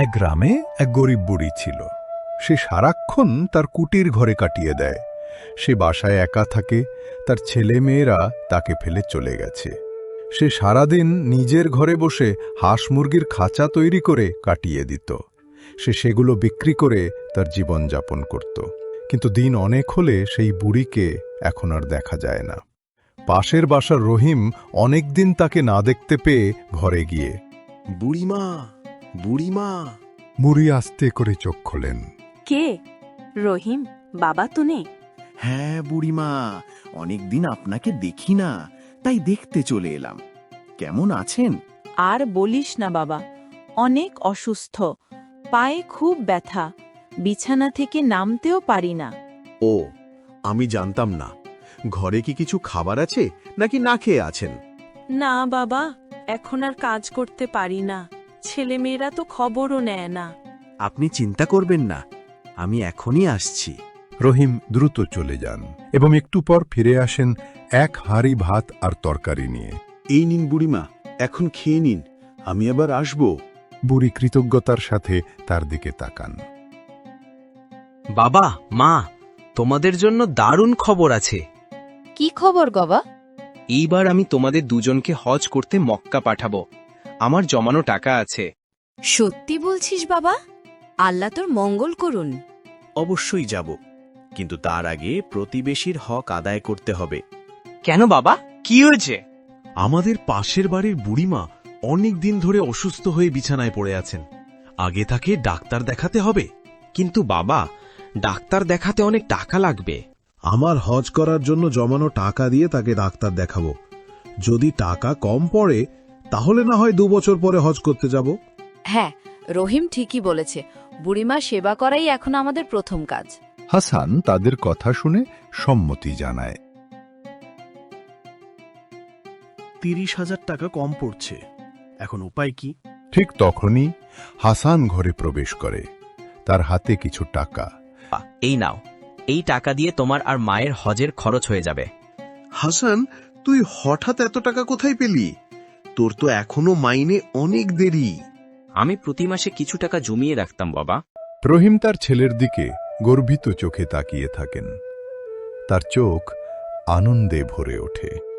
এক গ্রামে এক গরিব বুড়ি ছিল। সে সারাক্ষণ তার কুটির ঘরে কাটিয়ে দেয়। সে বাসায় একা থাকে, তার ছেলে মেয়েরা তাকে ফেলে চলে গেছে। সে সারাদিন নিজের ঘরে বসে হাঁস মুরগির খাঁচা তৈরি করে কাটিয়ে দিত। সে সেগুলো বিক্রি করে তার জীবন যাপন করত। কিন্তু দিন অনেক হলে সেই বুড়িকে এখন আর দেখা যায় না। পাশের বাসার রহিম অনেক দিন তাকে না দেখতে পেয়ে ঘরে গিয়ে, বুড়িমা, বুড়িমা। বুড়ি আস্তে করে চোখ খোলেন। কে? রহিম, বাবা তুনে? হ্যাঁ বুড়িমা, অনেকদিন আপনাকে দেখি না, তাই দেখতে চলে এলাম। কেমন আছেন? আর বলিস না বাবা, অনেক অসুস্থ, পায়ে খুব ব্যথা, বিছানা থেকে নামতেও পারি না। ও, আমি জানতাম না। ঘরে কি কিছু খাবার আছে নাকি না খেয়ে আছেন? না বাবা, এখন আর কাজ করতে পারি না, ছেলেমেয়েরা তো খবরও নেয় না। আপনি চিন্তা করবেন না, আমি এখনই আসছি। রহিম দ্রুত চলে যান এবং একটু পর ফিরে আসেন এক হাঁড়ি ভাত আর তরকারি নিয়ে। এই নিন বুড়িমা, এখন খেয়ে নিন, আমি আবার আসব। বুড়ি কৃতজ্ঞতার সাথে তার দিকে তাকান। বাবা, মা, তোমাদের জন্য দারুণ খবর আছে। কি খবর গবা? এইবার আমি তোমাদের দুজনকে হজ করতে মক্কা পাঠাবো। আমার জমানো টাকা আছে। সত্যি বলছিস বাবা? আল্লাহ তোর মঙ্গল করুন। অবশ্যই যাব, কিন্তু তার আগে প্রতিবেশীর হক আদায় করতে হবে। কেন বাবা, কি হয়েছে? আমাদের পাশের বাড়ির বুড়িমা অনেক দিন ধরে অসুস্থ হয়ে বিছানায় পড়ে আছেন। আগে তাকে ডাক্তার দেখাতে হবে। কিন্তু বাবা, ডাক্তার দেখাতে অনেক টাকা লাগবে। আমার হজ করার জন্য জমানো টাকা দিয়ে তাকে ডাক্তার দেখাবো। যদি টাকা কম পড়ে তাহলে না হয় 2 বছর পরে হজ করতে যাব। হ্যাঁ, রহিম ঠিকই বলেছে, বুড়িমা সেবা করাই এখন আমাদের প্রথম কাজ। হাসান তাদের কথা শুনে সম্মতি জানায়। 30,000 টাকা কম পড়ছে, এখন উপায় কি? ঠিক তখনই হাসান ঘরে প্রবেশ করে। তার হাতে কিছু টাকা। এই নাও, এই টাকা দিয়ে তোমার আর মায়ের হজের খরচ হয়ে যাবে। হাসান, তুই হঠাৎ এত টাকা কোথায় পেলি? তোর তো এখনো মাইনে অনেক দেরি। আমি প্রতি মাসে কিছু টাকা জমিয়ে রাখতাম বাবা। রহিম তার ছেলের দিকে গর্বিত চোখে তাকিয়ে থাকেন। তার চোখ আনন্দে ভরে ওঠে।